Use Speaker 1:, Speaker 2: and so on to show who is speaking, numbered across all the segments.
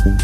Speaker 1: Teman-temanku,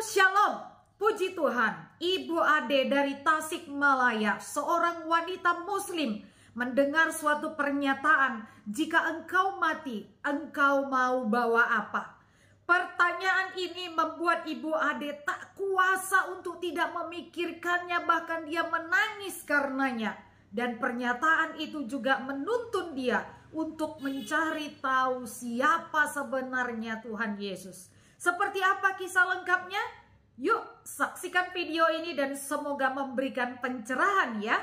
Speaker 1: Shalom. Puji Tuhan, Ibu Ade dari Tasikmalaya, seorang wanita muslim, mendengar suatu pernyataan, jika engkau mati, engkau mau bawa apa? Pertanyaan ini membuat Ibu Ade tak kuasa untuk tidak memikirkannya, bahkan dia menangis karenanya. Dan pernyataan itu juga menuntun dia untuk mencari tahu siapa sebenarnya Tuhan Yesus. Seperti apa kisah lengkapnya? Yuk saksikan video ini dan semoga memberikan pencerahan ya.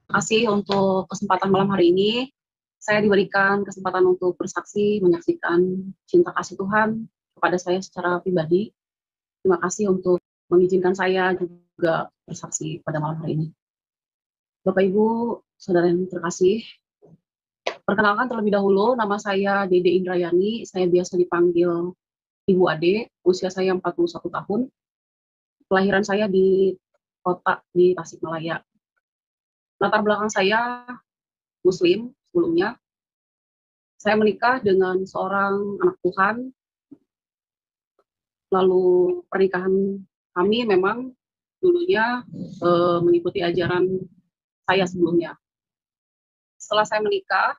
Speaker 2: Terima kasih untuk kesempatan malam hari ini. Saya diberikan kesempatan untuk bersaksi, menyaksikan cinta kasih Tuhan kepada saya secara pribadi. Terima kasih untuk mengizinkan saya juga bersaksi pada malam hari ini. Bapak Ibu, saudara yang terkasih, perkenalkan terlebih dahulu, nama saya Dede Indrayani, saya biasa dipanggil Ibu Ade, usia saya 41 tahun. Kelahiran saya di kota di Tasikmalaya. Latar belakang saya Muslim sebelumnya. Saya menikah dengan seorang anak Tuhan. Lalu pernikahan kami memang dulunya mengikuti ajaran saya sebelumnya. Setelah saya menikah,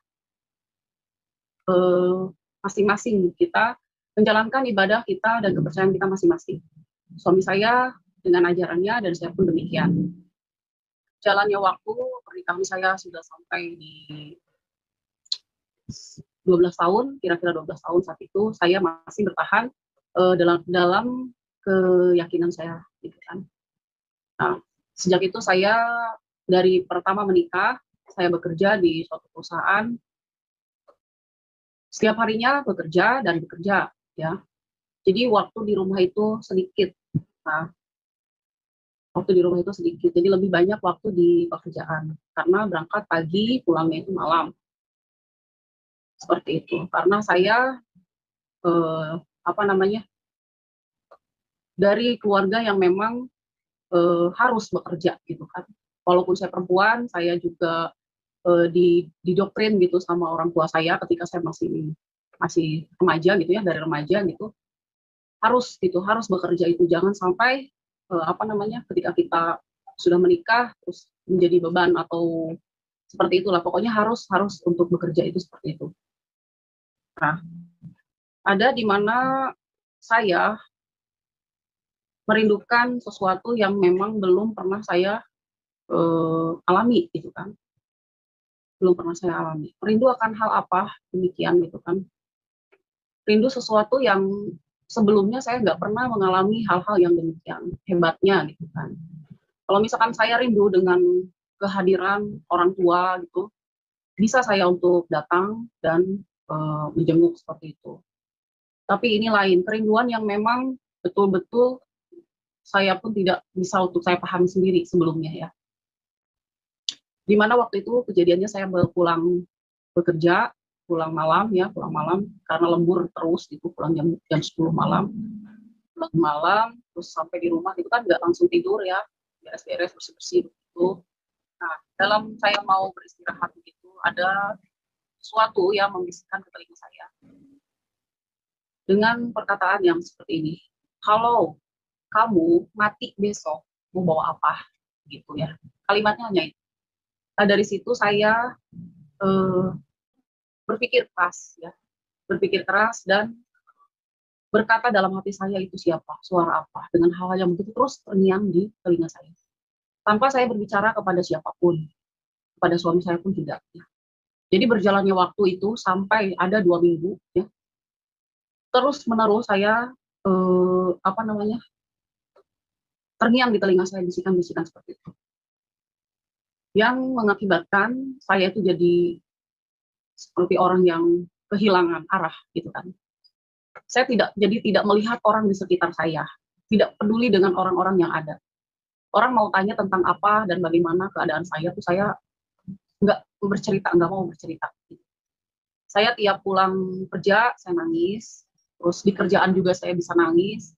Speaker 2: masing-masing kita menjalankan ibadah kita dan kepercayaan kita masing-masing. Suami saya dengan ajarannya dan saya pun demikian. Jalannya waktu, pernikahan saya sudah sampai di 12 tahun, kira-kira 12 tahun saat itu, saya masih bertahan dalam keyakinan saya. Gitu kan. Nah, sejak itu saya dari pertama menikah, saya bekerja di suatu perusahaan. Setiap harinya bekerja dan bekerja. Ya, jadi waktu di rumah itu sedikit. Nah, waktu di rumah itu sedikit, jadi lebih banyak waktu di pekerjaan. Karena berangkat pagi, pulangnya itu malam. Seperti itu. Karena saya dari keluarga yang memang harus bekerja gitu kan. Walaupun saya perempuan, saya juga didoktrin gitu sama orang tua saya ketika saya masih remaja gitu ya, dari remaja gitu, harus bekerja itu, jangan sampai ketika kita sudah menikah terus menjadi beban atau seperti itulah, pokoknya harus untuk bekerja itu seperti itu. Nah, ada di mana saya merindukan sesuatu yang memang belum pernah saya alami gitu kan, belum pernah saya alami. Rindu akan hal apa demikian gitu kan. Rindu sesuatu yang sebelumnya saya nggak pernah mengalami hal-hal yang demikian hebatnya gitu kan. Kalau misalkan saya rindu dengan kehadiran orang tua gitu, bisa saya untuk datang dan menjenguk seperti itu. Tapi ini lain, kerinduan yang memang betul-betul saya pun tidak bisa untuk saya pahami sendiri sebelumnya ya. Dimana waktu itu kejadiannya saya pulang bekerja, pulang malam karena lembur terus gitu, pulang jam 10 malam, terus sampai di rumah itu kan nggak langsung tidur ya, beres-beres, bersih-bersih gitu. Nah, dalam saya mau beristirahat begitu, ada sesuatu yang membisikkan ke telinga saya dengan perkataan yang seperti ini, kalau kamu mati besok mau bawa apa gitu ya, kalimatnya hanya itu. Nah, dari situ saya berpikir keras dan berkata dalam hati saya, itu siapa, suara apa, dengan hal-hal yang begitu terus terngiang di telinga saya. Tanpa saya berbicara kepada siapapun, kepada suami saya pun tidak. Ya. Jadi berjalannya waktu itu sampai ada 2 minggu, ya. Terus menerus saya terngiang di telinga saya bisikan-bisikan seperti itu, yang mengakibatkan saya itu jadi seperti orang yang kehilangan arah gitu kan. Saya tidak melihat orang di sekitar saya, tidak peduli dengan orang-orang yang ada. Orang mau tanya tentang apa dan bagaimana keadaan saya tuh saya nggak mau bercerita. Saya tiap pulang kerja saya nangis, terus di kerjaan juga saya bisa nangis,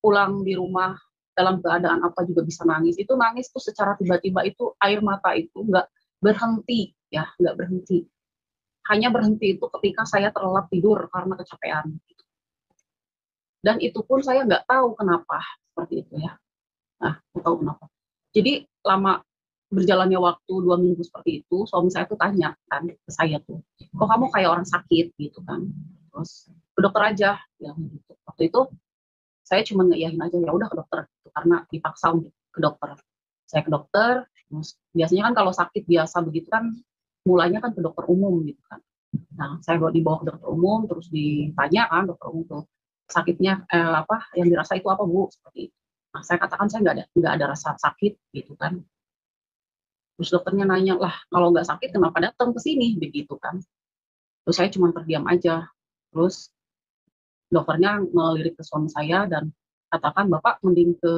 Speaker 2: pulang di rumah dalam keadaan apa juga bisa nangis. Itu nangis tuh secara tiba-tiba, itu air mata itu nggak berhenti, ya, nggak berhenti. Hanya berhenti itu ketika saya terlelap tidur karena kecapean. Dan itu pun saya nggak tahu kenapa seperti itu, ya. Nah, nggak tahu kenapa. Jadi lama berjalannya waktu 2 minggu seperti itu, suami saya tuh tanya kan ke saya tuh, kok kamu kayak orang sakit gitu kan. Terus ke dokter aja, bilang gitu. Waktu itu saya cuma ngeiyain aja, ya udah ke dokter gitu, karena dipaksa untuk ke dokter. Saya ke dokter, terus biasanya kan kalau sakit biasa begitu kan mulanya kan ke dokter umum gitu kan. Nah, saya dibawa ke dokter umum, terus ditanya kan dokter umum tuh, sakitnya apa yang dirasa itu apa Bu, seperti itu. Nah, saya katakan saya nggak ada rasa sakit gitu kan. Terus dokternya nanya, lah kalau nggak sakit kenapa datang ke sini begitu kan. Terus saya cuma terdiam aja. Terus dokternya melirik ke suami saya dan katakan, Bapak mending ke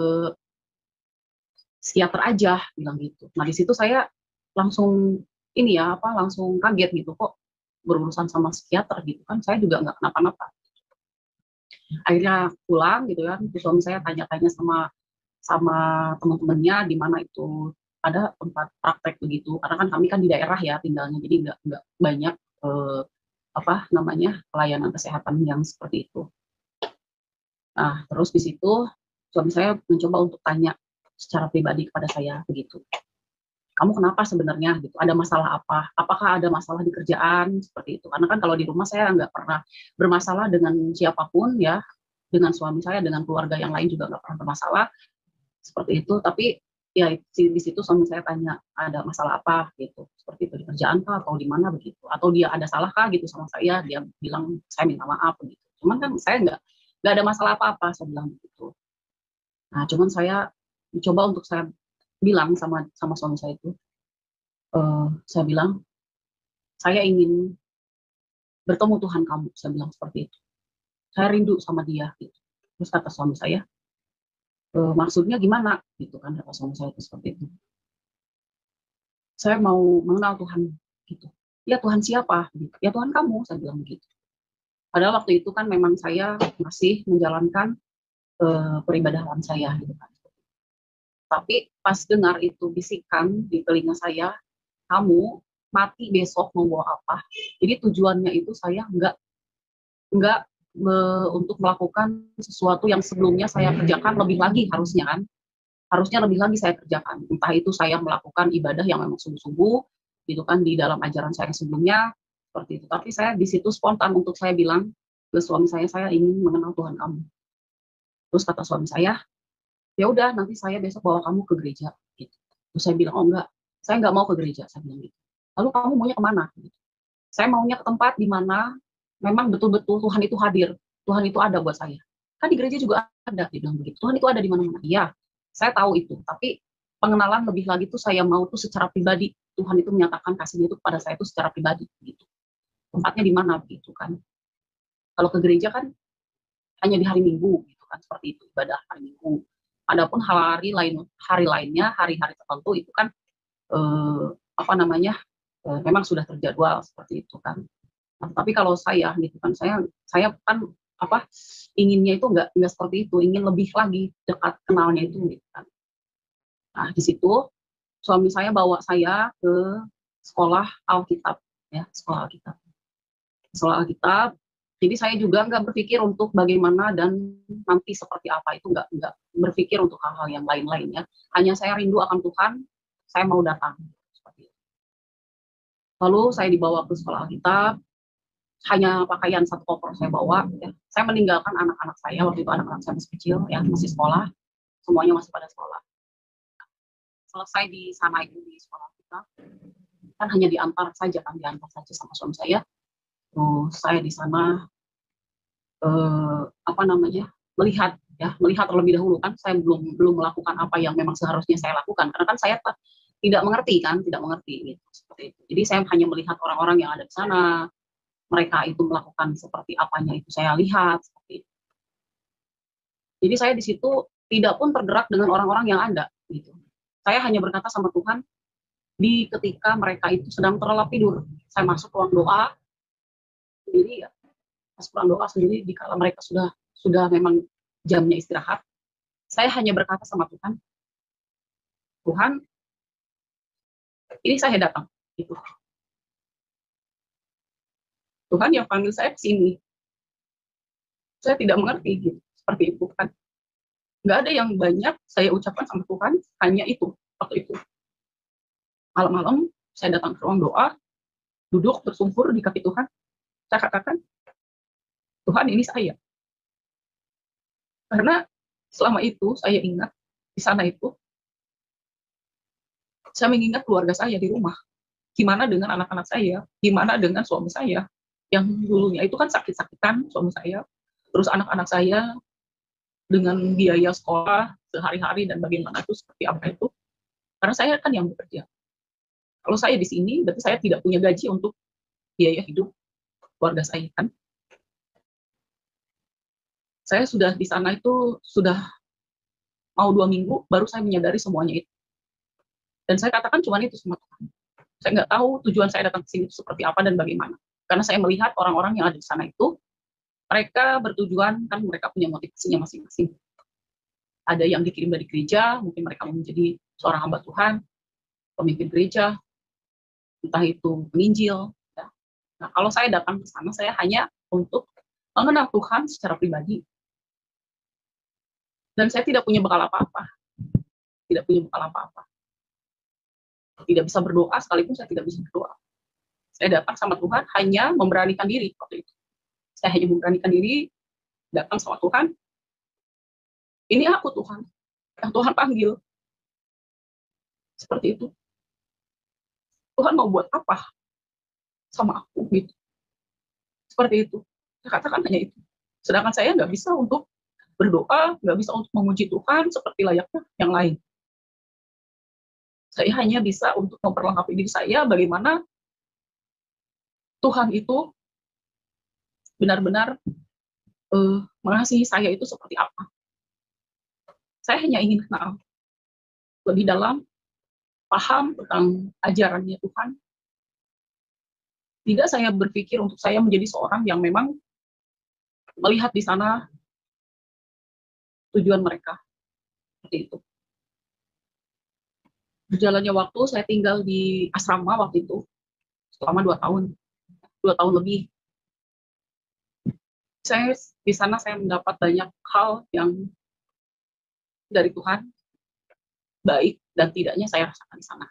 Speaker 2: psikiater aja, bilang gitu. Nah, di situ saya langsung ini ya, apa, langsung kaget gitu, kok berurusan sama psikiater gitu kan, saya juga nggak kenapa-napa. Akhirnya pulang gitu kan, suami saya tanya-tanya sama sama teman-temannya di mana itu ada tempat praktek begitu, karena kan kami kan di daerah ya tinggalnya, jadi nggak banyak apa namanya pelayanan kesehatan yang seperti itu. Nah, terus di situ suami saya mencoba untuk tanya secara pribadi kepada saya begitu. Kamu kenapa sebenarnya gitu? Ada masalah apa? Apakah ada masalah di kerjaan seperti itu? Karena kan kalau di rumah saya nggak pernah bermasalah dengan siapapun ya, dengan suami saya, dengan keluarga yang lain juga nggak pernah bermasalah seperti itu. Tapi ya di situ suami saya tanya ada masalah apa gitu, seperti itu di kerjaan kah atau di mana begitu? Atau dia ada salah kah gitu sama saya? Dia bilang saya minta maaf begitu. Cuman kan saya nggak ada masalah apa-apa, saya bilang begitu. Nah, cuman saya mencoba untuk saya bilang sama suami saya itu, saya bilang, saya ingin bertemu Tuhan kamu, saya bilang seperti itu. Saya rindu sama dia, gitu. Terus kata suami saya, maksudnya gimana, gitu kan, kata suami saya itu seperti itu. Saya mau mengenal Tuhan, gitu. Ya Tuhan siapa? Gitu. Ya Tuhan kamu, saya bilang begitu. Padahal waktu itu kan memang saya masih menjalankan peribadahan saya, gitu kan. Tapi pas dengar itu bisikan di telinga saya, kamu mati besok mau bawa apa? Jadi tujuannya itu saya nggak untuk melakukan sesuatu yang sebelumnya saya kerjakan lebih lagi harusnya kan. Harusnya lebih lagi saya kerjakan. Entah itu saya melakukan ibadah yang memang sungguh-sungguh gitu kan di dalam ajaran saya sebelumnya seperti itu. Tapi saya di situ spontan untuk saya bilang ke suami saya ingin mengenal Tuhan kamu. Terus kata suami saya, ya udah nanti saya besok bawa kamu ke gereja gitu. Terus saya bilang, oh enggak, saya nggak mau ke gereja, saya bilang gitu. Lalu kamu maunya kemana? Gitu. Saya maunya ke tempat di mana memang betul-betul Tuhan itu hadir, Tuhan itu ada buat saya. Kan di gereja juga ada, dia bilang begitu. Tuhan itu ada di mana-mana. Iya, saya tahu itu. Tapi pengenalan lebih lagi tuh saya mau tuh secara pribadi. Tuhan itu menyatakan kasihnya itu kepada saya itu secara pribadi, gitu. Tempatnya di mana, gitu kan. Kalau ke gereja kan hanya di hari Minggu, gitu kan, seperti itu ibadah hari Minggu. Adapun hari lainnya, hari-hari tertentu itu kan apa namanya, memang sudah terjadwal seperti itu kan. Nah, tapi kalau saya gitu kan, saya kan apa inginnya itu nggak seperti itu, ingin lebih lagi dekat kenalnya itu gitu kan. Nah, di situ suami saya bawa saya ke sekolah Alkitab, ya, sekolah Alkitab. Sekolah Alkitab. Jadi saya juga nggak berpikir untuk bagaimana dan nanti seperti apa, itu nggak berpikir untuk hal-hal yang lain-lain ya. Hanya saya rindu akan Tuhan, saya mau datang. Seperti itu. Lalu saya dibawa ke sekolah Alkitab, hanya pakaian satu koper saya bawa. Ya. Saya meninggalkan anak-anak saya, waktu itu anak-anak saya masih kecil, ya, masih sekolah, semuanya masih pada sekolah. Selesai di sana itu di sekolah kita, kan hanya diantar saja sama suami saya. Terus saya di sana apa namanya melihat terlebih dahulu kan, saya belum melakukan apa yang memang seharusnya saya lakukan karena kan saya tidak mengerti gitu, seperti itu. Jadi saya hanya melihat orang-orang yang ada di sana, mereka itu melakukan seperti apanya itu saya lihat seperti itu. Jadi saya di situ tidak pun tergerak dengan orang-orang yang ada gitu. Saya hanya berkata sama Tuhan di ketika mereka itu sedang terlelap tidur. Saya masuk ruang doa sendiri, ya. Pas ruang doa sendiri dikala mereka sudah memang jamnya istirahat. Saya hanya berkata sama Tuhan, Tuhan, ini saya datang. Gitu. Tuhan yang panggil saya ke sini. Saya tidak mengerti, gitu. Seperti itu kan. Nggak ada yang banyak saya ucapkan sama Tuhan, hanya itu, waktu itu. Malam-malam, saya datang ke ruang doa, duduk bersungkur di kaki Tuhan. Saya katakan, Tuhan ini saya. Karena selama itu, saya ingat, di sana itu, saya mengingat keluarga saya di rumah. Gimana dengan anak-anak saya? Gimana dengan suami saya? Yang dulunya itu kan sakit-sakitan suami saya. Terus anak-anak saya dengan biaya sekolah sehari-hari dan bagaimana itu seperti apa itu. Karena saya kan yang bekerja. Kalau saya di sini, berarti saya tidak punya gaji untuk biaya hidup keluarga saya kan. Saya sudah di sana itu sudah mau 2 minggu, baru saya menyadari semuanya itu. Dan saya katakan cuma itu sama Tuhan. Saya nggak tahu tujuan saya datang ke sini itu seperti apa dan bagaimana. Karena saya melihat orang-orang yang ada di sana itu, mereka bertujuan, kan mereka punya motivasinya masing-masing. Ada yang dikirim dari gereja, mungkin mereka mau menjadi seorang hamba Tuhan, pemimpin gereja, entah itu penginjil. Ya. Nah, kalau saya datang ke sana, saya hanya untuk mengenal Tuhan secara pribadi. Dan saya tidak punya bekal apa-apa. Tidak punya bekal apa-apa. Tidak bisa berdoa, sekalipun saya tidak bisa berdoa. Saya datang sama Tuhan hanya memberanikan diri waktu itu. Saya hanya memberanikan diri, datang sama Tuhan. Ini aku Tuhan, yang Tuhan panggil. Seperti itu. Tuhan mau buat apa sama aku gitu. Seperti itu. Saya katakan hanya itu. Sedangkan saya nggak bisa untuk berdoa, nggak bisa untuk memuji Tuhan seperti layaknya yang lain. Saya hanya bisa untuk memperlengkapi diri saya bagaimana Tuhan itu benar-benar mengasihi saya itu seperti apa. Saya hanya ingin kenal lebih dalam, paham tentang ajarannya Tuhan. Tidak saya berpikir untuk saya menjadi seorang yang memang melihat di sana tujuan mereka. Seperti itu. Berjalannya waktu, saya tinggal di asrama waktu itu selama 2 tahun. 2 tahun lebih. Saya di sana saya mendapat banyak hal yang dari Tuhan, baik dan tidaknya saya rasakan di sana.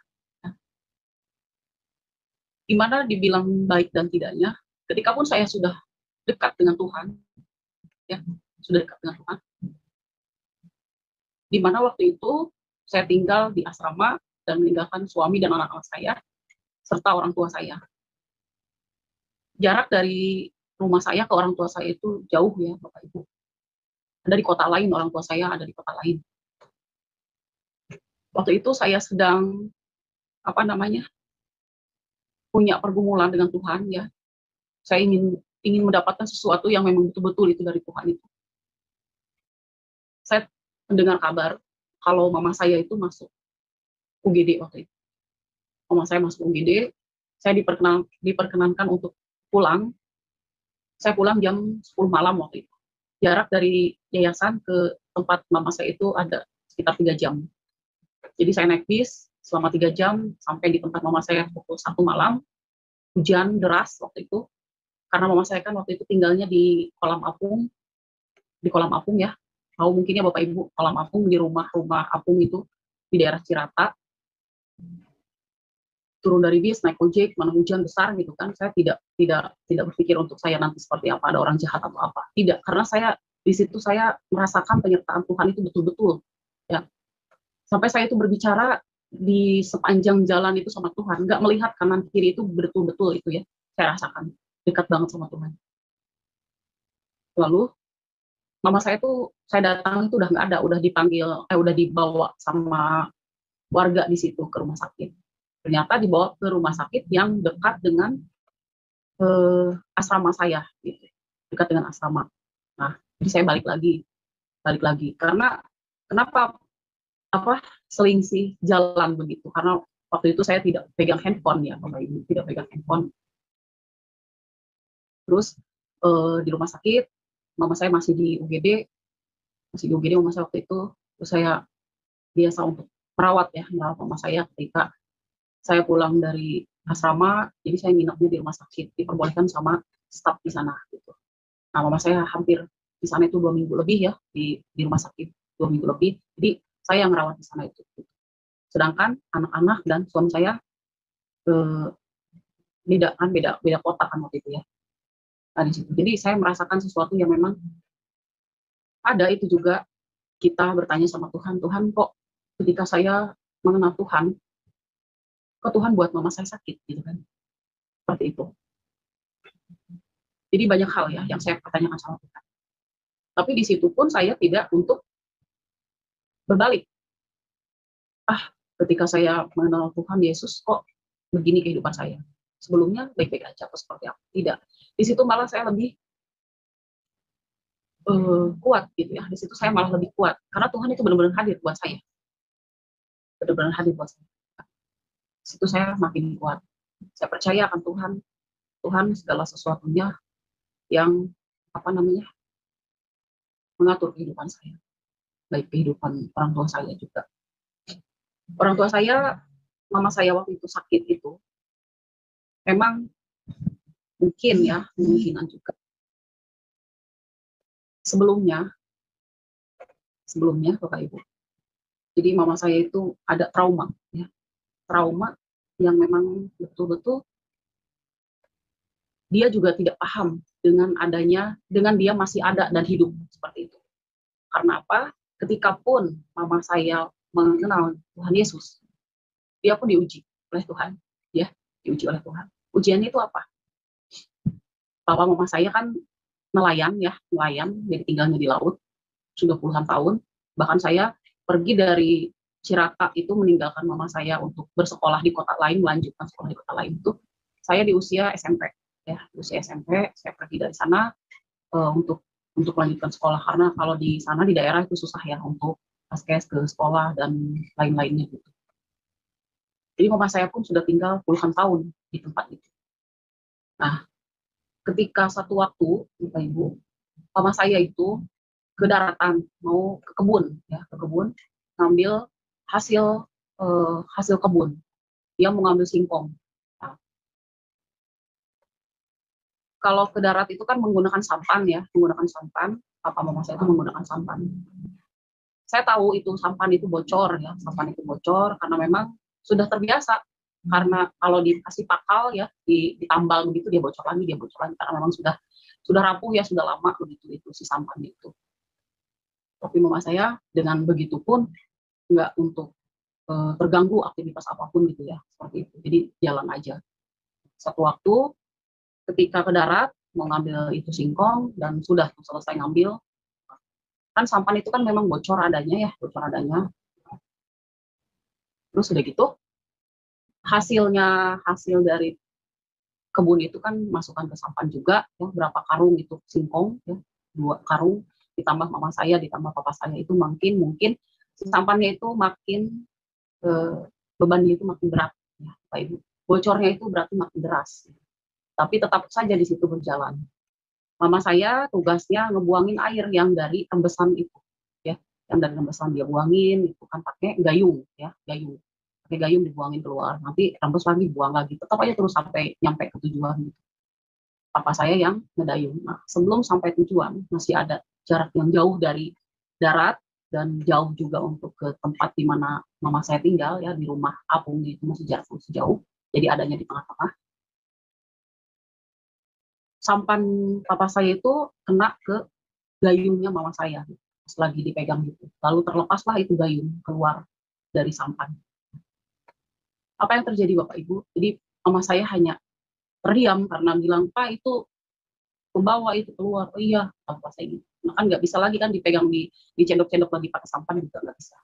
Speaker 2: Gimana dibilang baik dan tidaknya, ketika pun saya sudah dekat dengan Tuhan, ya, sudah dekat dengan Tuhan, di mana waktu itu saya tinggal di asrama dan meninggalkan suami dan anak-anak saya, serta orang tua saya. Jarak dari rumah saya ke orang tua saya itu jauh ya, Bapak Ibu. Ada di kota lain, orang tua saya ada di kota lain. Waktu itu saya sedang, punya pergumulan dengan Tuhan ya. Saya ingin mendapatkan sesuatu yang memang betul-betul itu dari Tuhan itu. Saya mendengar kabar kalau mama saya itu masuk UGD waktu itu. Mama saya masuk UGD, saya diperkenankan untuk pulang. Saya pulang jam 10 malam waktu itu. Jarak dari yayasan ke tempat mama saya itu ada sekitar 3 jam. Jadi saya naik bis selama 3 jam sampai di tempat mama saya pukul 1 malam. Hujan deras waktu itu. Karena mama saya kan waktu itu tinggalnya di Kolam Apung. Di Kolam Apung ya. Tahu mungkin ya Bapak Ibu, Kolam Apung di rumah apung itu di daerah Cirata. Turun dari bis, naik ojek, mana hujan besar gitu kan, saya tidak berpikir untuk saya nanti seperti apa, ada orang jahat atau apa, tidak, karena saya di situ saya merasakan penyertaan Tuhan itu betul-betul, ya, sampai saya itu berbicara di sepanjang jalan itu sama Tuhan, nggak melihat kanan kiri itu betul-betul itu ya, saya rasakan dekat banget sama Tuhan. Lalu mama saya tuh, saya datang itu udah nggak ada, udah dibawa sama warga di situ ke rumah sakit. Ternyata dibawa ke rumah sakit yang dekat dengan asrama saya, gitu. Dekat dengan asrama. Nah, jadi saya balik lagi. Karena kenapa selisih jalan begitu? Karena waktu itu saya tidak pegang handphone ya, Bapak Ibu, tidak pegang handphone. Terus di rumah sakit, mama saya masih di UGD mama saya waktu itu. Terus saya biasa untuk merawat mama saya ketika saya pulang dari asrama, jadi saya nginepnya di rumah sakit, diperbolehkan sama staf di sana gitu. Nah, mama saya hampir di sana itu 2 minggu lebih ya, di rumah sakit 2 minggu lebih. Jadi saya yang merawat di sana itu. Sedangkan anak-anak dan suami saya eh, beda kota kan waktu itu ya. Nah, di situ. Jadi saya merasakan sesuatu yang memang ada itu juga, kita bertanya sama Tuhan, Tuhan kok ketika saya mengenal Tuhan, kok Tuhan buat mama saya sakit gitu kan. Seperti itu. Jadi banyak hal ya yang saya pertanyakan sama Tuhan. Tapi di situ pun saya tidak untuk berbalik. Ketika saya mengenal Tuhan Yesus, kok begini kehidupan saya. Sebelumnya baik-baik aja atau seperti apa. Tidak. Di situ malah saya lebih kuat gitu ya. Di situ saya malah lebih kuat. Karena Tuhan itu benar-benar hadir buat saya. Benar-benar hadir buat saya. Di situ saya makin kuat. Saya percaya akan Tuhan. Tuhan segala sesuatunya yang mengatur kehidupan saya. Baik kehidupan orang tua saya juga. Orang tua saya, mama saya waktu itu sakit itu, memang kemungkinan juga. Sebelumnya Bapak Ibu. Jadi mama saya itu ada trauma yang memang betul-betul dia juga tidak paham dengan dia masih ada dan hidup seperti itu. Karena apa? Ketika pun mama saya mengenal Tuhan Yesus, dia pun diuji oleh Tuhan, ya, diuji oleh Tuhan. Ujiannya itu apa? Papa mama saya kan nelayan, jadi tinggalnya di laut, sudah puluhan tahun. Bahkan saya pergi dari Cirata itu meninggalkan mama saya untuk bersekolah di kota lain, melanjutkan sekolah di kota lain itu. Saya di usia SMP, saya pergi dari sana untuk melanjutkan sekolah, karena kalau di sana di daerah itu susah ya untuk paskes ke sekolah dan lain-lainnya gitu. Jadi mama saya pun sudah tinggal puluhan tahun di tempat itu. Nah, ketika satu waktu, Bapak Ibu, mama saya itu ke daratan, mau ke kebun, ngambil hasil kebun. Dia mau ngambil singkong. Nah, kalau ke darat itu kan menggunakan sampan. Papa mama saya itu menggunakan sampan. Saya tahu itu sampan itu bocor karena memang sudah terbiasa. Karena kalau dikasih pakal ya, ditambal begitu dia bocor lagi karena memang sudah rapuh ya, sudah lama begitu itu si sampan itu. Tapi mama saya dengan begitu pun nggak untuk terganggu aktivitas apapun gitu ya, seperti itu. Jadi jalan aja. Satu waktu ketika ke darat mau ngambil itu singkong dan sudah selesai ngambil, kan sampan itu kan memang bocor adanya. Terus udah gitu hasil dari kebun itu kan masukkan ke sampan juga ya, berapa karung itu singkong ya, 2 karung, ditambah mama saya ditambah papa saya itu mungkin si sampannya itu makin bebannya itu makin berat ya, Pak Ibu. Bocornya itu berarti makin deras. Tapi tetap saja di situ berjalan. Mama saya tugasnya ngebuangin air yang dari rembesan itu ya, yang dari rembesan dia buangin itu kan pakai gayung. Pakai gayung dibuangin keluar, nanti rembes lagi buang lagi, tetap aja terus sampai nyampe ke tujuan gitu. Papa saya yang ngedayung. Nah, sebelum sampai tujuan masih ada jarak yang jauh dari darat dan jauh juga untuk ke tempat di mana mama saya tinggal ya, di rumah apung itu masih jarak sejauh. Jadi adanya di tengah-tengah. Sampan papa saya itu kena ke gayungnya mama saya pas lagi dipegang gitu. Lalu terlepaslah itu gayung keluar dari sampan. Apa yang terjadi Bapak Ibu? Jadi mama saya hanya terdiam karena bilang, Pak itu ke bawah itu keluar. Oh iya, apa saya gitu. Nah, kan nggak bisa lagi kan dipegang dicendok-cendok lagi pakai sampan juga nggak bisa.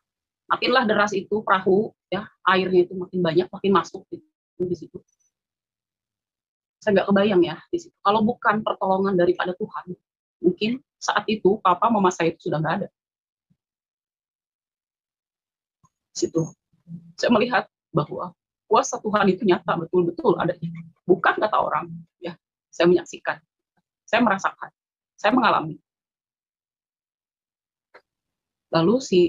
Speaker 2: Makinlah deras itu perahu ya, airnya itu makin banyak, makin masuk gitu, di situ. Saya nggak kebayang ya di situ. Kalau bukan pertolongan daripada Tuhan, mungkin saat itu papa mama saya itu sudah nggak ada. Situ saya melihat bahwa kuasa Tuhan itu nyata betul-betul adanya, bukan kata orang ya. Saya menyaksikan, saya merasakan, saya mengalami. Lalu si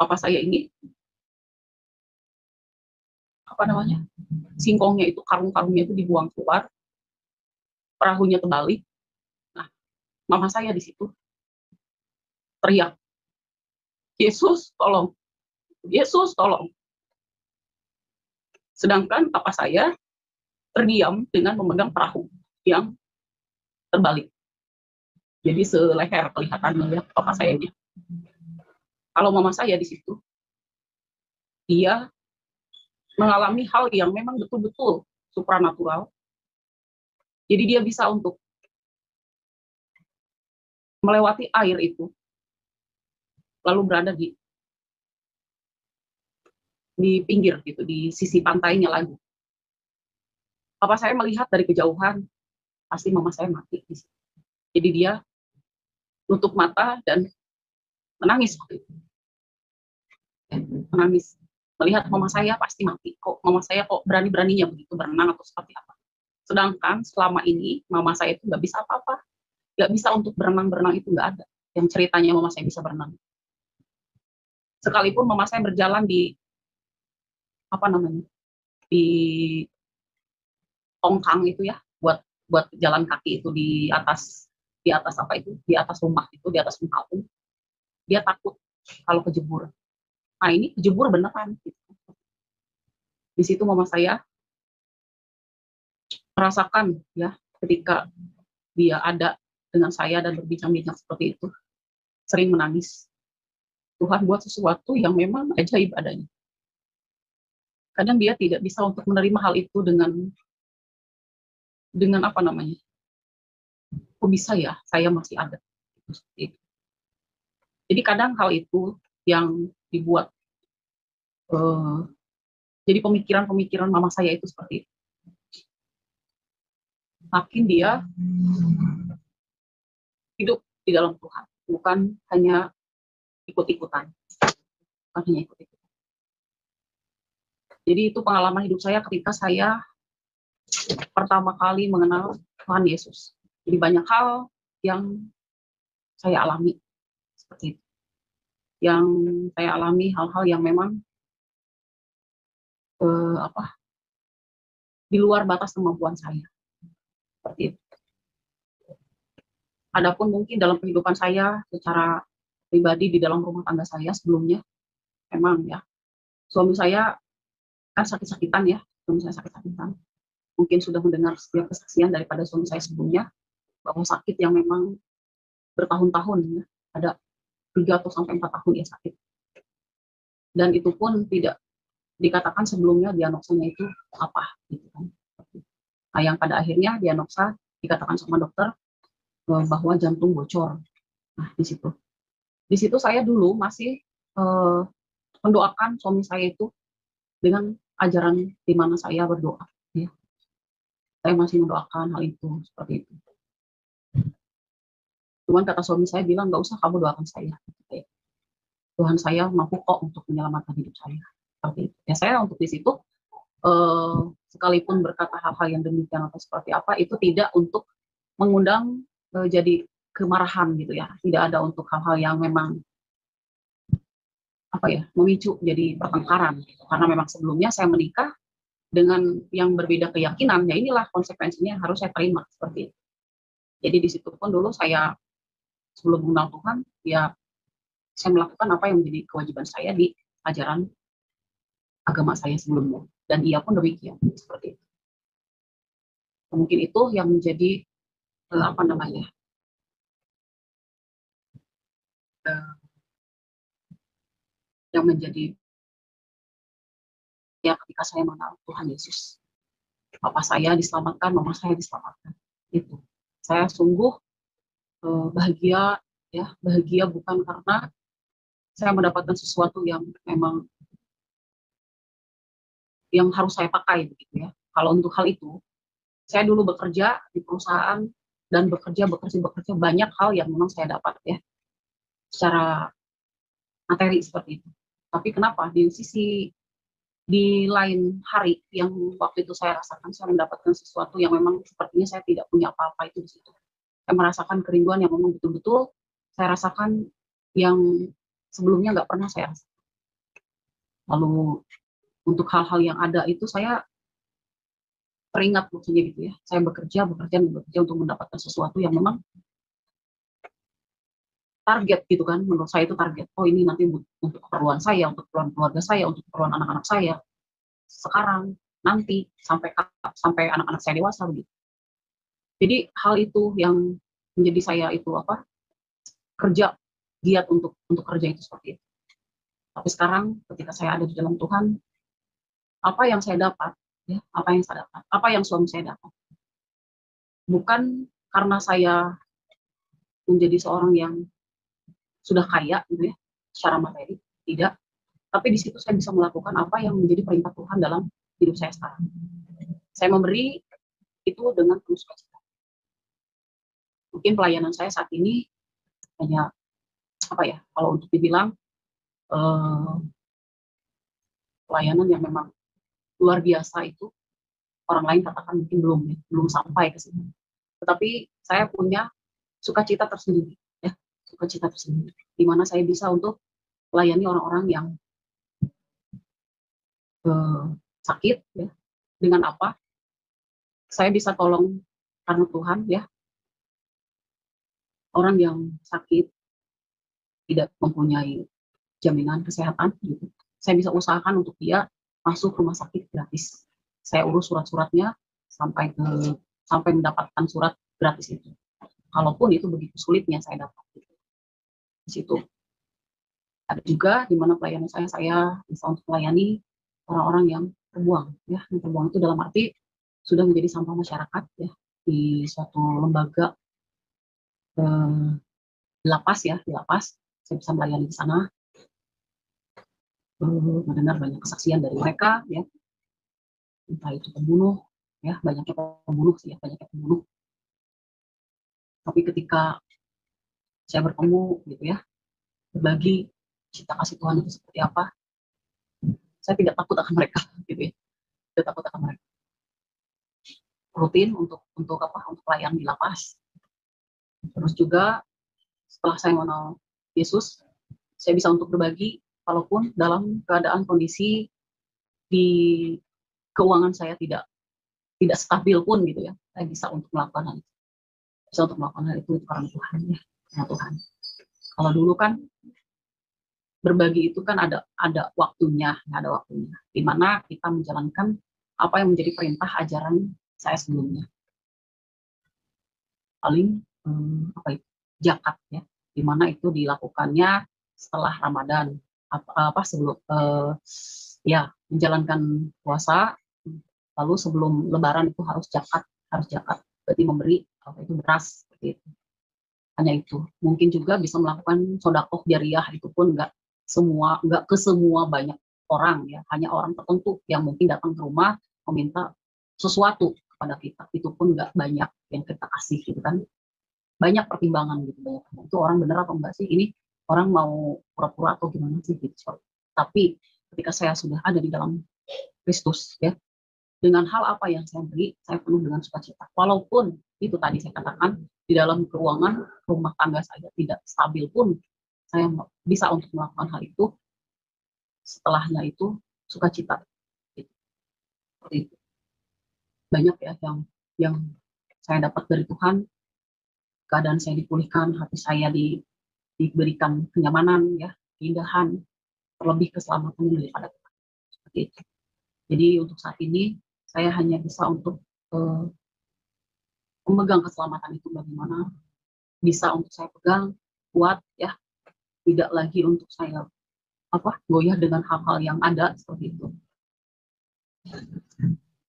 Speaker 2: papa saya ini apa namanya, singkongnya itu, karung-karungnya itu dibuang keluar, perahunya terbalik. Nah, mama saya di situ teriak, Yesus tolong, Yesus tolong. Sedangkan papa saya terdiam dengan memegang perahu yang terbalik. Jadi seleher kelihatannya ya papa saya ini. Kalau mama saya di situ, dia mengalami hal yang memang betul-betul supranatural. Jadi dia bisa untuk melewati air itu, lalu berada di pinggir gitu, di sisi pantainya lagi. Papa saya melihat dari kejauhan, pasti mama saya mati. Jadi dia tutup mata dan menangis waktu itu. Menangis. Melihat mama saya pasti mati. Kok mama saya kok berani-beraninya begitu berenang atau seperti apa. Sedangkan selama ini mama saya itu nggak bisa apa-apa. Nggak bisa untuk berenang-berenang, itu nggak ada. Yang ceritanya mama saya bisa berenang. Sekalipun mama saya berjalan di apa namanya, di tongkang itu ya, buat jalan kaki itu di atas apa itu, di atas rumah itu, di atas rumah kampung, dia takut kalau kejebur. Nah ini kejebur beneran gitu. Di situ mama saya merasakan ya, ketika dia ada dengan saya dan berbincang-bincang seperti itu, sering menangis. Tuhan buat sesuatu yang memang ajaib adanya. Kadang dia tidak bisa untuk menerima hal itu dengan apa namanya, kok bisa ya saya masih ada. Jadi kadang hal itu yang dibuat jadi pemikiran-pemikiran mama saya itu seperti itu. Makin dia hidup di dalam Tuhan, bukan hanya ikut-ikutan. Bukan hanya ikut-ikutan. Jadi itu pengalaman hidup saya ketika saya pertama kali mengenal Tuhan Yesus. Jadi banyak hal yang saya alami seperti itu. Yang saya alami hal-hal yang memang di luar batas kemampuan saya. Seperti itu. Adapun mungkin dalam kehidupan saya secara pribadi di dalam rumah tangga saya sebelumnya, memang ya, suami saya kan sakit-sakitan ya, suami saya sakit-sakitan. Mungkin sudah mendengar setiap kesaksian daripada suami saya sebelumnya, bahwa sakit yang memang bertahun-tahun ya, ada 3 atau sampai 4 tahun ya sakit. Dan itu pun tidak dikatakan sebelumnya diagnosanya itu apa gitu kan. Nah, yang pada akhirnya diagnosa dikatakan sama dokter bahwa jantung bocor. Nah, di situ saya dulu masih mendoakan suami saya itu dengan ajaran di mana saya berdoa. Ya. Saya masih mendoakan hal itu seperti itu. Cuman kata suami saya bilang, nggak usah kamu doakan saya. Tuhan saya mampu kok untuk menyelamatkan hidup saya. Seperti itu. Ya saya untuk di situ sekalipun berkata hal-hal yang demikian atau seperti apa, itu tidak untuk mengundang jadi kemarahan gitu ya. Tidak ada untuk hal-hal yang memang apa ya, memicu jadi pertengkaran gitu. Karena memang sebelumnya saya menikah dengan yang berbeda keyakinan, ya inilah konsekuensinya yang harus saya terima seperti itu. Jadi di situ pun dulu saya sebelum mengenal Tuhan, ya saya melakukan apa yang menjadi kewajiban saya di ajaran agama saya sebelumnya, dan ia pun demikian seperti itu. Mungkin itu yang menjadi apa namanya, yang menjadi ya ketika saya mengenal Tuhan Yesus. Papa saya diselamatkan, mama saya diselamatkan. Itu saya sungguh bahagia ya, bahagia bukan karena saya mendapatkan sesuatu yang memang yang harus saya pakai begitu ya. Kalau untuk hal itu, saya dulu bekerja di perusahaan dan bekerja banyak hal yang memang saya dapat ya secara materi seperti itu. Tapi kenapa di lain hari yang waktu itu saya rasakan, saya mendapatkan sesuatu yang memang sepertinya saya tidak punya apa-apa itu di situ. Saya merasakan kerinduan yang memang betul-betul saya rasakan yang sebelumnya nggak pernah saya rasakan. Lalu untuk hal-hal yang ada itu saya teringat maksudnya gitu ya. Saya bekerja untuk mendapatkan sesuatu yang memang target gitu kan. Menurut saya itu target. Oh ini nanti untuk keperluan saya, untuk keperluan keluarga saya, untuk keperluan anak-anak saya. Sekarang, nanti, sampai anak-anak saya dewasa begitu. Jadi hal itu yang menjadi saya itu kerja giat untuk kerja itu seperti itu. Tapi sekarang ketika saya ada di dalam Tuhan, apa yang saya dapat, ya, apa yang suami saya dapat, bukan karena saya menjadi seorang yang sudah kaya gitu ya, secara materi, tidak. Tapi di situ saya bisa melakukan apa yang menjadi perintah Tuhan dalam hidup saya sekarang. Saya memberi itu dengan penuh sukacita. Mungkin pelayanan saya saat ini hanya kalau untuk dibilang pelayanan yang memang luar biasa itu, orang lain katakan mungkin belum sampai ke situ. Tetapi saya punya sukacita tersendiri, ya, sukacita tersendiri, di mana saya bisa untuk melayani orang-orang yang sakit, ya. Dengan apa? Saya bisa tolong karena Tuhan, ya. Orang yang sakit tidak mempunyai jaminan kesehatan, gitu. Saya bisa usahakan untuk dia masuk rumah sakit gratis. Saya urus surat-suratnya sampai mendapatkan surat gratis itu. Kalaupun itu begitu sulitnya saya dapat. Gitu. Di situ. Ada juga di mana pelayanan saya bisa untuk melayani orang-orang yang terbuang, ya. Yang terbuang itu dalam arti sudah menjadi sampah masyarakat, ya, di suatu lembaga lapas, ya, di lapas. Saya bisa melayani di sana, mendengar banyak kesaksian dari mereka, ya, entah itu pembunuh, ya, banyaknya pembunuh sih, ya, banyaknya pembunuh. Tapi ketika saya bertemu, gitu ya, berbagi cinta kasih Tuhan itu seperti apa, saya tidak takut akan mereka, gitu ya, tidak takut akan mereka. Rutin untuk pelayan di lapas. Terus juga setelah saya mengenal Yesus, saya bisa untuk berbagi walaupun dalam keadaan kondisi di keuangan saya tidak stabil pun, gitu ya. Saya bisa untuk melakukan hal itu. Bisa untuk melakukan hal itu karena Tuhan, ya, karena Tuhan. Kalau dulu kan berbagi itu kan ada waktunya, di mana kita menjalankan apa yang menjadi perintah ajaran saya sebelumnya. Paling zakat, ya, di mana itu dilakukannya setelah Ramadan, sebelum menjalankan puasa, lalu sebelum Lebaran itu harus zakat, berarti memberi itu beras, seperti itu. Hanya itu. Mungkin juga bisa melakukan sodakoh jariah, itu pun nggak ke semua banyak orang, ya, hanya orang tertentu yang mungkin datang ke rumah meminta sesuatu kepada kita, itu pun nggak banyak yang kita kasih, gitu kan. Banyak pertimbangan, gitu, itu orang benar atau enggak sih, ini orang mau pura-pura atau gimana sih, gitu. Tapi ketika saya sudah ada di dalam Kristus, ya, dengan hal apa yang saya beri, saya penuh dengan sukacita. Walaupun itu tadi saya katakan, di dalam keuangan rumah tangga saya tidak stabil pun, saya bisa untuk melakukan hal itu. Setelahnya itu sukacita. Seperti itu. Banyak, ya, yang saya dapat dari Tuhan. Keadaan saya dipulihkan, hati saya diberikan kenyamanan, ya, keindahan, terlebih keselamatan daripada Tuhan. Seperti itu. Jadi untuk saat ini saya hanya bisa untuk memegang keselamatan itu, bagaimana bisa untuk saya pegang kuat, ya, tidak lagi untuk saya goyah dengan hal-hal yang ada seperti itu.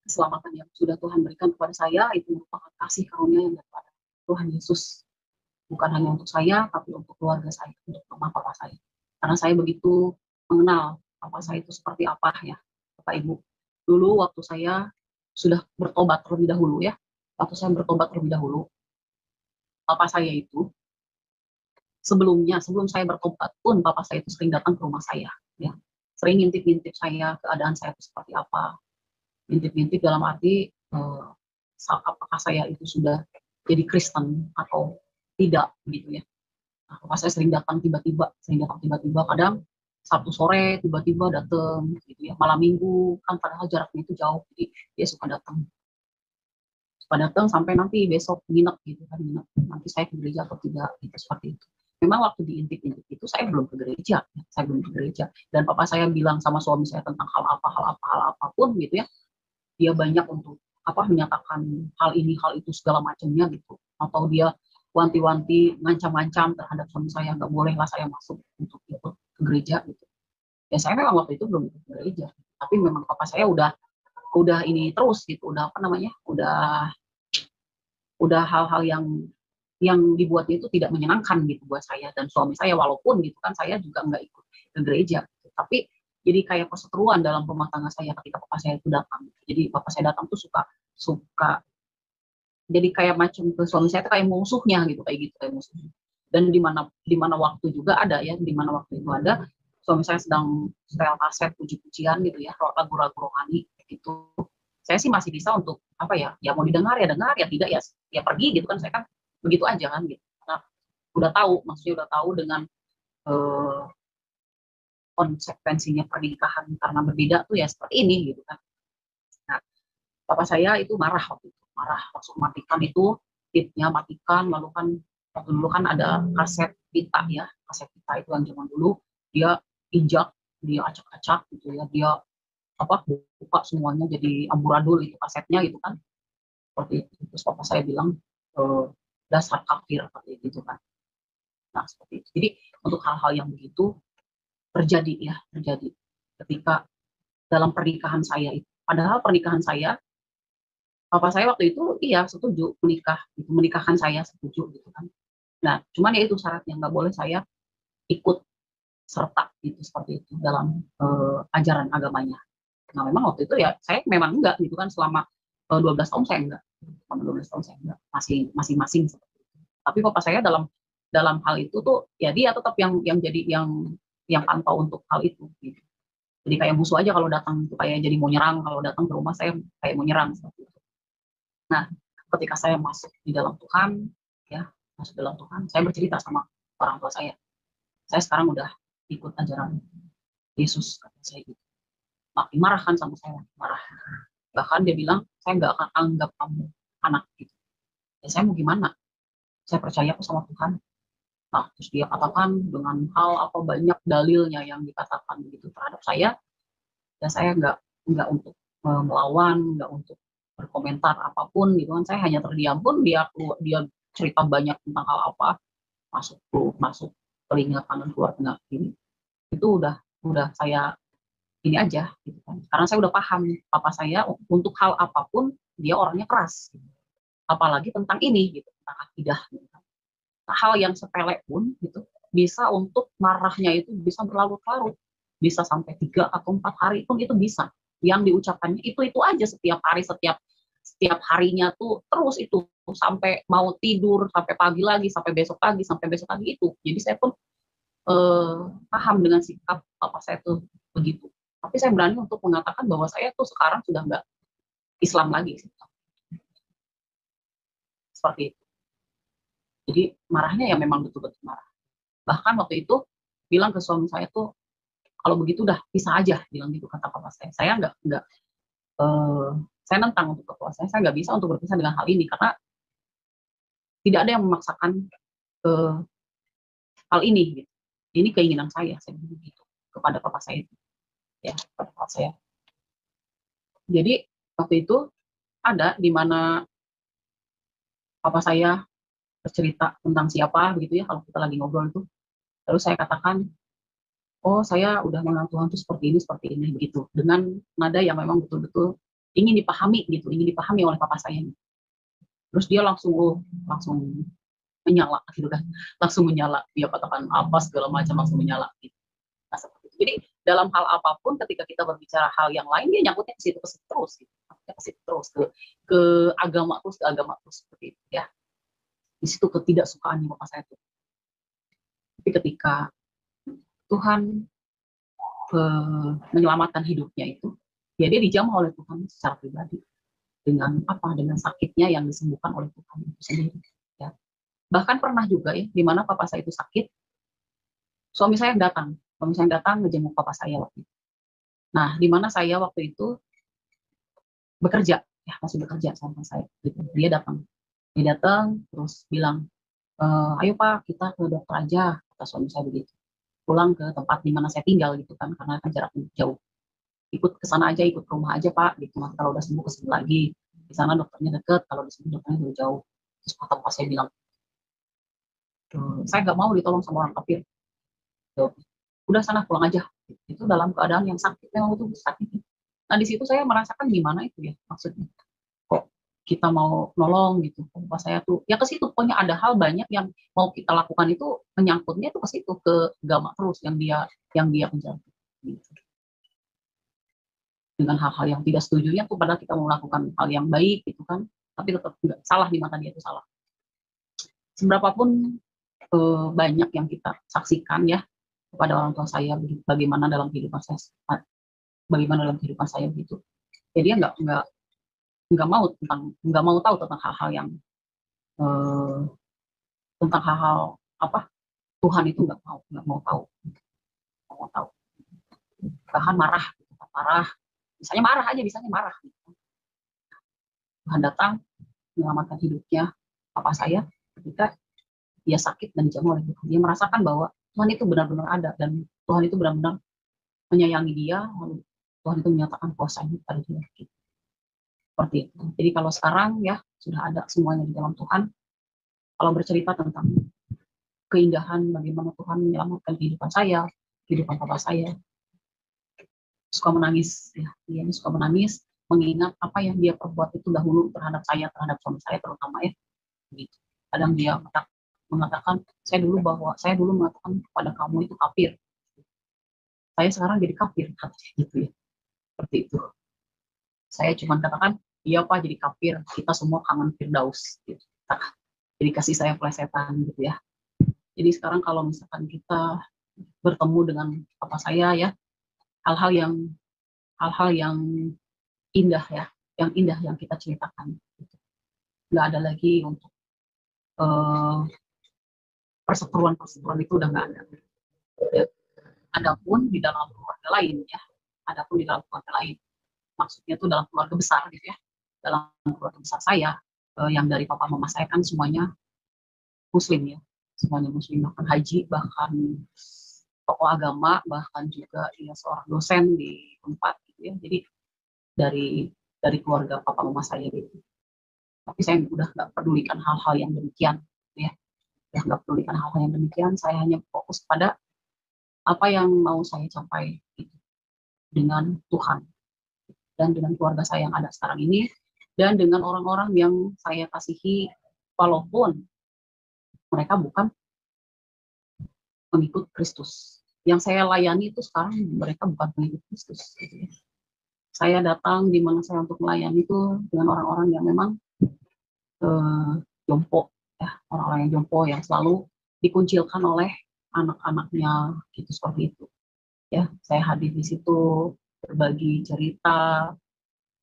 Speaker 2: Keselamatan yang sudah Tuhan berikan kepada saya itu merupakan kasih karunia yang daripada Tuhan Yesus, bukan hanya untuk saya tapi untuk keluarga saya, untuk mama papa saya, karena saya begitu mengenal papa saya itu seperti apa, ya, Bapak Ibu. Dulu waktu saya sudah bertobat terlebih dahulu, ya, papa saya itu sebelum saya bertobat pun papa saya itu sering datang ke rumah saya, ya, sering ngintip-ngintip saya, keadaan saya itu seperti apa, ngintip-ngintip dalam arti apakah saya itu sudah jadi Kristen atau tidak, gitu ya. Nah, papa saya sering datang tiba-tiba, kadang Sabtu sore tiba-tiba datang gitu ya, malam minggu kan padahal jaraknya itu jauh, jadi dia suka datang sampai nanti besok nginep gitu kan, nginep nanti saya ke gereja atau tidak gitu, seperti itu. Memang waktu diintip-intip itu saya belum ke gereja, ya, saya belum ke gereja, dan papa saya bilang sama suami saya tentang hal apapun gitu ya, dia banyak untuk apa menyatakan hal ini hal itu segala macamnya gitu, atau dia wanti-wanti ngancam-ngancam terhadap suami saya, nggak bolehlah saya masuk untuk ikut ke gereja gitu. Ya saya memang waktu itu belum ikut ke gereja, tapi memang papa saya udah ini terus gitu, udah apa namanya, udah hal-hal yang dibuatnya itu tidak menyenangkan gitu buat saya dan suami saya, walaupun gitu kan saya juga nggak ikut ke gereja gitu. Tapi jadi kayak perseteruan dalam rumah tangga saya ketika papa saya itu datang. Jadi papa saya datang tuh suka suka jadi kayak macam ke suami saya tuh kayak musuhnya gitu, kayak gitu kayak musuhnya. Dan di mana waktu juga ada ya, di mana waktu itu ada suami saya sedang setel kaset puji-pujian gitu ya, lagu-lagu rohani gitu. Saya sih masih bisa untuk apa ya, ya mau didengar ya dengar, ya tidak ya pergi gitu kan, saya kan begitu aja kan gitu. Nah, udah tahu, maksudnya udah tahu dengan eh, konsekuensinya pernikahan karena berbeda tuh ya seperti ini gitu kan. Nah, papa saya itu marah waktu itu, marah langsung matikan itu tipnya, matikan. Lalu kan waktu dulu kan ada kaset pita ya, kaset pita itu yang zaman dulu, dia injak, dia acak-acak gitu ya, dia apa buka semuanya jadi amburadul itu kasetnya gitu kan, seperti itu. Terus papa saya bilang dasar kafir seperti itu kan. Nah seperti itu. Jadi untuk hal-hal yang begitu terjadi ya, terjadi ketika dalam pernikahan saya itu. Padahal pernikahan saya, papa saya waktu itu iya setuju menikah, gitu, menikahkan saya setuju gitu kan. Nah cuman ya itu syaratnya, nggak boleh saya ikut serta gitu, seperti itu dalam ajaran agamanya. Nah memang waktu itu ya saya memang enggak gitu kan, selama 12 tahun saya enggak, selama 12 tahun saya enggak, masing-masing seperti itu. Tapi papa saya dalam dalam hal itu tuh ya dia tetap yang jadi yang pantau untuk hal itu gitu. Jadi kayak musuh aja kalau datang tuh, kayak jadi mau nyerang, kalau datang ke rumah saya kayak mau nyerang seperti itu. Nah ketika saya masuk di dalam Tuhan ya, masuk dalam Tuhan, saya bercerita sama orang tua saya sekarang udah ikut ajaran Yesus, kata saya gitu. Makin marah kan sama saya, marah. Bahkan dia bilang saya nggak akan anggap kamu anak gitu. Ya saya mau gimana, saya percaya kok sama Tuhan. Nah terus dia katakan dengan hal apa banyak dalilnya yang dikatakan begitu terhadap saya, ya saya nggak untuk melawan, nggak untuk berkomentar apapun gitu kan. Saya hanya terdiam, pun dia cerita banyak tentang hal apa, masuk masuk telinga kanan keluar tengah ini, itu udah saya ini aja gitu kan, karena saya udah paham papa saya untuk hal apapun dia orangnya keras gitu. Apalagi tentang ini gitu, tentang akidah gitu kan. Nah, hal yang sepele pun gitu bisa untuk marahnya itu bisa berlarut-larut, bisa sampai 3 atau 4 hari pun itu bisa, yang diucapkannya itu aja setiap hari, setiap harinya tuh terus itu sampai mau tidur, sampai pagi lagi, sampai besok pagi, sampai besok pagi itu. Jadi saya pun paham dengan sikap papa saya tuh begitu. Tapi saya berani untuk mengatakan bahwa saya tuh sekarang sudah nggak Islam lagi. Seperti itu. Jadi marahnya ya memang betul-betul marah. Bahkan waktu itu bilang ke suami saya tuh, kalau begitu udah pisah aja, bilang gitu kata papa saya. Saya nggak saya nentang untuk ketua saya nggak bisa untuk berpisah dengan hal ini, karena tidak ada yang memaksakan hal ini. Gitu. Ini keinginan saya bilang gitu kepada papa saya. Ya, kepada papa saya. Jadi waktu itu ada di mana papa saya bercerita tentang siapa begitu ya, kalau kita lagi ngobrol itu. Lalu saya katakan, oh saya udah mengenal Tuhan tuh seperti ini begitu, dengan nada yang memang betul-betul ingin dipahami gitu, ingin dipahami oleh papa saya. Terus dia langsung menyala gitu kan, langsung menyala, dia katakan apa segala macam langsung menyala gitu. Nah, seperti itu. Jadi dalam hal apapun ketika kita berbicara hal yang lain, dia nyangkutnya ke situ terus gitu, ke situ terus ke agama terus seperti itu ya. Di situ ketidaksukaannya bapak saya itu. Tapi ketika Tuhan menyelamatkan hidupnya itu, ya dia dijamah oleh Tuhan secara pribadi dengan apa, dengan sakitnya yang disembuhkan oleh Tuhan itu sendiri. Ya. Bahkan pernah juga ya, di mana papa saya itu sakit, suami saya datang misalnya datang ngejenguk papa saya waktu itu. Nah, di mana saya waktu itu bekerja, ya masih bekerja sama saya. Gitu. Dia datang terus bilang, ayo Pak, kita ke dokter aja, kata suami saya begitu. Pulang ke tempat di mana saya tinggal gitu kan, karena kan jaraknya jauh. Ikut ke sana aja, ikut ke rumah aja Pak, gitu. Nanti kalau udah sembuh kesini lagi. Di sana dokternya deket, kalau di sini dokternya udah jauh. Terus kata Pak saya bilang, saya nggak mau ditolong sama orang kafir. Udah sana pulang aja. Itu dalam keadaan yang sakit, memang itu sakit. Nah di situ saya merasakan gimana itu ya maksudnya. Kok kita mau nolong gitu. Pas saya tuh ya ke situ, pokoknya ada hal banyak yang mau kita lakukan itu menyangkutnya itu ke situ, ke agama terus yang dia penjara. Gitu. Dengan hal-hal yang tidak setujunya tuh, padahal kita mau melakukan hal yang baik gitu kan, tapi tetap enggak, salah di mata dia itu salah. Seberapapun banyak yang kita saksikan ya kepada orang tua saya, bagaimana dalam kehidupan saya gitu. Jadi dia nggak mau tahu tentang hal-hal yang tentang hal-hal apa Tuhan itu nggak mau tahu. Bahkan marah, misalnya marah. Tuhan datang menyelamatkan hidupnya papa saya ketika dia sakit dan dijamah oleh Tuhan. Dia merasakan bahwa Tuhan itu benar-benar ada dan Tuhan itu benar-benar menyayangi dia, lalu Tuhan itu menyatakan kuasanya pada dia. Seperti itu. Jadi kalau sekarang ya sudah ada semuanya di dalam Tuhan. Kalau bercerita tentang keindahan bagaimana Tuhan menyelamatkan kehidupan saya, kehidupan papa saya, suka menangis ya, dia ini suka menangis mengingat apa yang dia perbuat itu dahulu terhadap saya, terhadap suami saya terutama ya. Gitu. Kadang dia mengatakan, saya dulu mengatakan kepada kamu itu kafir. Saya sekarang jadi kafir, gitu ya. Seperti itu. Saya cuma katakan, iya Pak jadi kafir, kita semua kangen Firdaus. Gitu. Jadi kasih saya plesetan gitu ya. Jadi sekarang kalau misalkan kita bertemu dengan papa saya ya, hal-hal yang indah ya, yang kita ceritakan. Gitu. Nggak ada lagi untuk perseteruan itu udah nggak ada. Ya. Adapun di dalam keluarga lain ya, maksudnya itu dalam keluarga besar gitu ya, dalam keluarga besar saya yang dari papa mama saya kan semuanya muslim ya, semuanya muslim, bahkan haji, bahkan tokoh agama, bahkan juga ya seorang dosen di tempat gitu ya. Jadi dari keluarga papa mama saya gitu. Tapi saya udah nggak pedulikan hal-hal yang demikian gitu ya. Udah nggak pedulikan hal-hal yang demikian, saya hanya fokus pada apa yang mau saya capai gitu, dengan Tuhan dan dengan keluarga saya yang ada sekarang ini dan dengan orang-orang yang saya kasihi walaupun mereka bukan pengikut Kristus. Yang saya layani itu sekarang mereka bukan pengikut Kristus. Gitu ya. Saya datang di mana saya untuk melayani itu dengan orang-orang yang memang jompo, ya, orang-orang yang jompo yang selalu dikuncilkan oleh anak-anaknya, gitu seperti itu. Ya, saya hadir di situ berbagi cerita,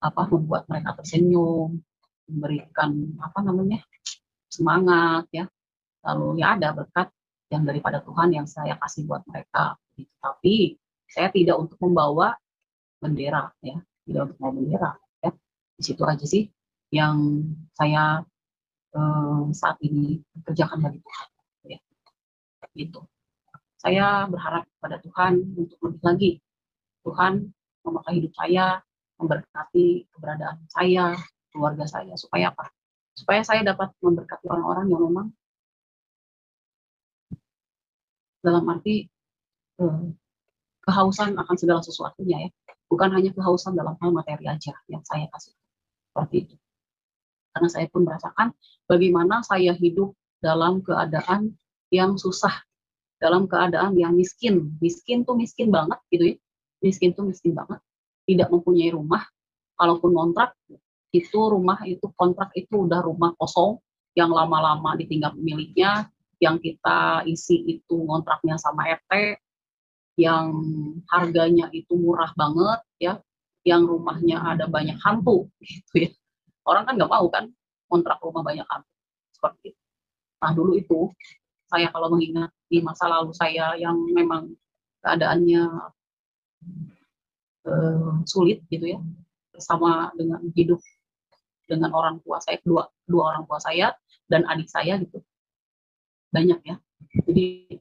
Speaker 2: membuat mereka tersenyum, memberikan semangat ya. Lalu ya ada berkat yang daripada Tuhan yang saya kasih buat mereka. Tapi saya tidak untuk membawa bendera ya, tidak untuk membawa bendera ya. Di situ aja sih yang saya saat ini kerjakan bagi Tuhan ya. Gitu. Saya berharap pada Tuhan untuk lebih lagi. Tuhan memakai hidup saya, memberkati keberadaan saya, keluarga saya, supaya apa? Supaya saya dapat memberkati orang-orang yang memang dalam arti kehausan akan segala sesuatunya ya, bukan hanya kehausan dalam hal materi aja yang saya kasih, seperti itu. Karena saya pun merasakan bagaimana saya hidup dalam keadaan yang susah, dalam keadaan yang miskin tuh miskin banget gitu ya, miskin banget, tidak mempunyai rumah, kalaupun kontrak itu udah rumah kosong yang lama-lama ditinggal pemiliknya, yang kita isi itu kontraknya sama RT, yang harganya itu murah banget ya, yang rumahnya ada banyak hantu gitu ya. Orang kan nggak mau kan kontrak rumah banyak hantu seperti itu. Nah dulu itu saya kalau mengingat di masa lalu saya yang memang keadaannya sulit gitu ya, bersama dengan hidup dengan orang tua saya, dua orang tua saya dan adik saya gitu, banyak ya. Jadi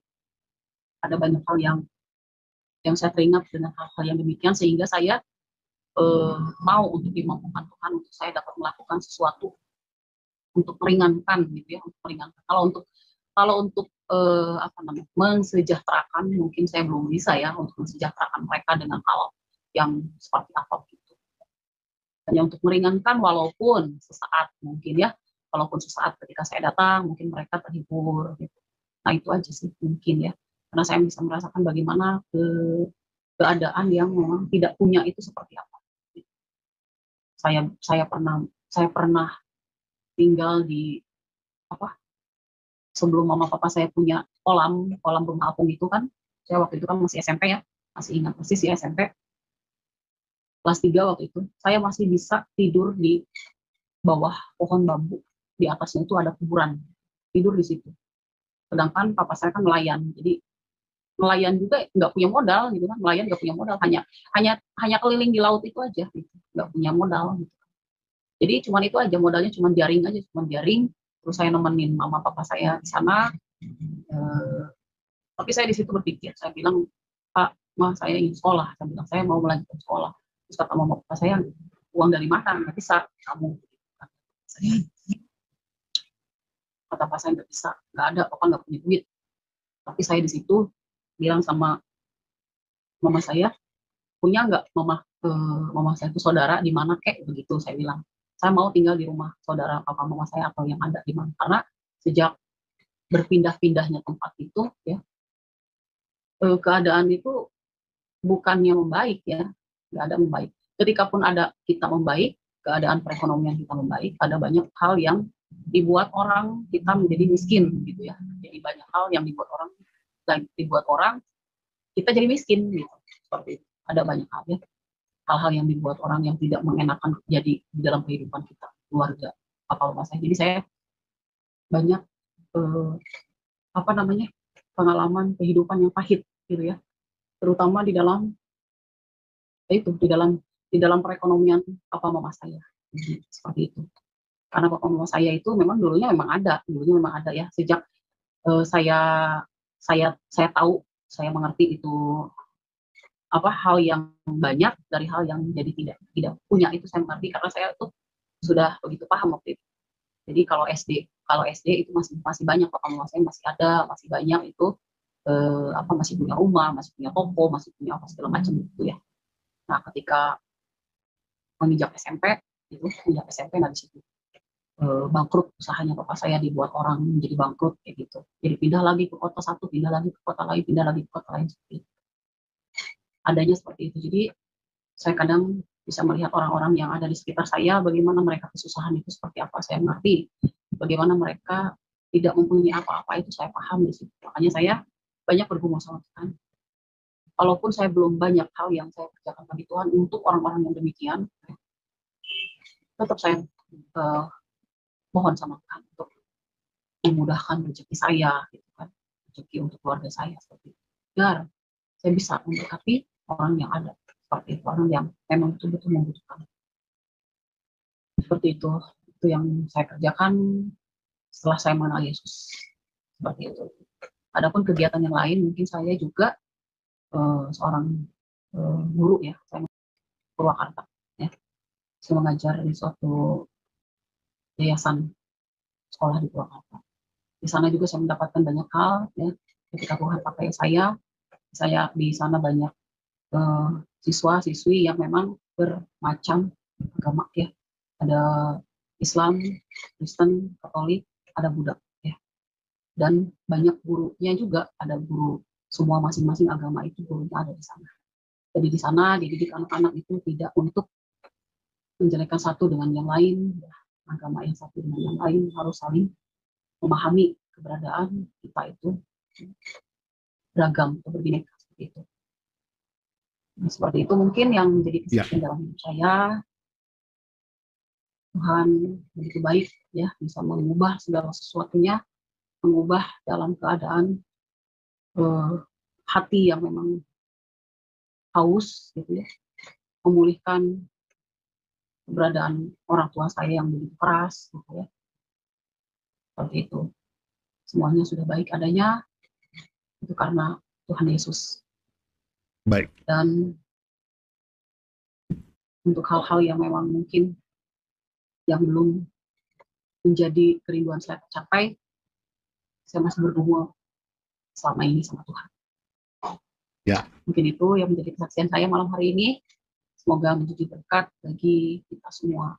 Speaker 2: ada banyak hal yang saya teringat dengan hal-hal yang demikian, sehingga saya mau untuk dimampukan Tuhan untuk saya dapat melakukan sesuatu untuk meringankan gitu ya, untuk meringankan. Kalau untuk apa namanya, mensejahterakan, mungkin saya belum bisa ya untuk mensejahterakan mereka dengan hal yang seperti apa gitu. Hanya untuk meringankan, walaupun sesaat mungkin ya, walaupun sesaat ketika saya datang mungkin mereka terhibur gitu. Nah itu aja sih mungkin ya, karena saya bisa merasakan bagaimana keadaan yang memang tidak punya itu seperti apa. Saya pernah tinggal di apa, sebelum mama papa saya punya kolam rumah apung itu kan, saya waktu itu kan masih SMP ya, masih ingat persis ya, SMP kelas 3 waktu itu, saya masih bisa tidur di bawah pohon bambu, di atasnya itu ada kuburan, tidur di situ. Sedangkan papa saya kan nelayan, jadi nelayan juga nggak punya modal gitu kan, nelayan nggak punya modal, hanya hanya keliling di laut itu aja gitu, nggak punya modal gitu. Jadi cuman itu aja modalnya, cuman jaring aja, cuman jaring. Terus saya nemenin mama papa saya di sana. Tapi saya di situ berpikir, saya bilang, Pak, Ma, saya ingin sekolah. Saya bilang, saya mau melanjutkan sekolah. Terus kata mama papa saya, uang dari mana? Nggak bisa, kamu. Kata papa saya, nggak bisa, nggak ada, papa nggak punya duit. Tapi saya di situ bilang sama mama saya, punya nggak mama saya itu saudara di mana kek, begitu saya bilang. Saya mau tinggal di rumah saudara papa mama saya atau yang ada di mana. Karena sejak berpindah-pindahnya tempat itu ya, keadaan itu bukannya membaik ya, nggak ada membaik. Ketika pun ada kita membaik, keadaan perekonomian kita membaik, ada banyak hal yang dibuat orang kita menjadi miskin gitu ya. Jadi banyak hal yang dibuat orang kita jadi miskin gitu. Seperti itu. Ada banyak hal ya, hal-hal yang dibuat orang yang tidak mengenakan jadi di dalam kehidupan kita, keluarga, apa saya. Jadi saya banyak apa namanya, pengalaman kehidupan yang pahit gitu ya, terutama di dalam di dalam perekonomian papa mama saya. Seperti itu. Karena papa mama saya itu memang dulunya memang ada ya, sejak saya saya tahu, saya mengerti itu apa hal yang banyak dari hal yang jadi tidak punya, itu saya mengerti karena saya tuh sudah begitu paham waktu itu. Jadi kalau SD itu masih banyak, papa mama saya masih ada, masih banyak itu masih punya rumah, masih punya toko, masih punya apa segala macam gitu ya. Nah ketika menginjak SMP nah di situ bangkrut usahanya papa saya, dibuat orang menjadi bangkrut kayak gitu. Jadi pindah lagi ke kota satu, pindah lagi ke kota lain, pindah lagi ke kota lain, seperti itu. Adanya seperti itu. Jadi saya kadang bisa melihat orang-orang yang ada di sekitar saya, bagaimana mereka kesusahan itu seperti apa, saya mengerti. Bagaimana mereka tidak mempunyai apa-apa, itu saya paham di situ. Makanya saya banyak bergumul sama Tuhan. Walaupun saya belum banyak hal yang saya kerjakan bagi Tuhan untuk orang-orang yang demikian, tetap saya mohon sama Tuhan untuk memudahkan rezeki saya, gitu kan, rezeki untuk keluarga saya seperti itu. Biar saya bisa memberkati orang yang ada, seperti itu, orang yang memang betul-betul membutuhkan. Seperti itu yang saya kerjakan setelah saya mengenal Yesus, seperti itu. Adapun kegiatan yang lain, mungkin saya juga seorang guru ya, saya Purwakarta ya, saya mengajar di suatu yayasan sekolah di Purwakarta. Di sana juga saya mendapatkan banyak hal ya, ketika Tuhan pakai saya di sana banyak siswa-siswi yang memang bermacam agama ya, ada Islam, Kristen, Katolik, ada Buddha ya, dan banyak gurunya juga, ada guru semua masing-masing agama itu gurunya ada di sana. Jadi di sana dididik anak-anak itu tidak untuk menjelekkan satu dengan yang lain, ya, agama yang satu dengan yang lain, harus saling memahami keberadaan kita itu beragam atau berbineka, seperti itu. Nah, seperti itu mungkin yang menjadi kesaksian dalam hidup saya. Tuhan begitu baik ya, bisa mengubah segala sesuatunya, mengubah dalam keadaan hati yang memang haus gitu ya, memulihkan keberadaan orang tua saya yang begitu keras gitu ya. Seperti itu. Semuanya sudah baik adanya itu karena Tuhan Yesus.
Speaker 3: Baik.
Speaker 2: Dan untuk hal-hal yang memang mungkin yang belum menjadi kerinduan saya tercapai, saya masih bergumul selama ini sama Tuhan.
Speaker 3: Ya.
Speaker 2: Mungkin itu yang menjadi kesaksian saya malam hari ini. Semoga menjadi berkat bagi kita semua.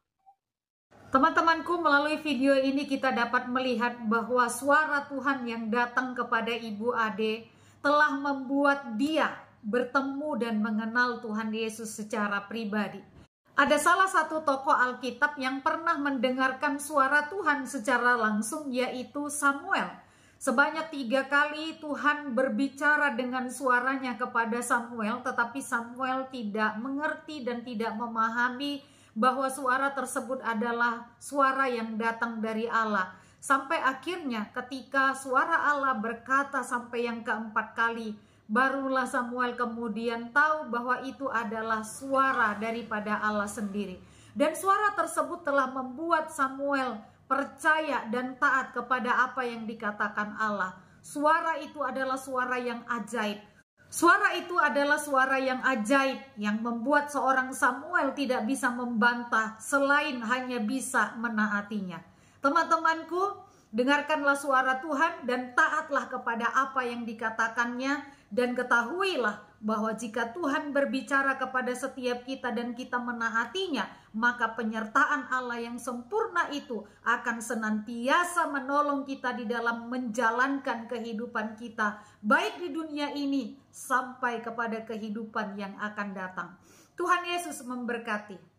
Speaker 1: Teman-temanku, melalui video ini kita dapat melihat bahwa suara Tuhan yang datang kepada Ibu Ade telah membuat dia bertemu dan mengenal Tuhan Yesus secara pribadi. Ada salah satu tokoh Alkitab yang pernah mendengarkan suara Tuhan secara langsung, yaitu Samuel. Sebanyak 3 kali Tuhan berbicara dengan suaranya kepada Samuel, tetapi Samuel tidak mengerti dan tidak memahami bahwa suara tersebut adalah suara yang datang dari Allah. Sampai akhirnya ketika suara Allah berkata sampai yang keempat kali, barulah Samuel kemudian tahu bahwa itu adalah suara daripada Allah sendiri. Dan suara tersebut telah membuat Samuel percaya dan taat kepada apa yang dikatakan Allah. Suara itu adalah suara yang ajaib. Suara itu adalah suara yang ajaib yang membuat seorang Samuel tidak bisa membantah selain hanya bisa menaatinya. Teman-temanku, dengarkanlah suara Tuhan dan taatlah kepada apa yang dikatakannya, dan ketahuilah bahwa jika Tuhan berbicara kepada setiap kita dan kita menaatinya, maka penyertaan Allah yang sempurna itu akan senantiasa menolong kita di dalam menjalankan kehidupan kita, baik di dunia ini sampai kepada kehidupan yang akan datang. Tuhan Yesus memberkati.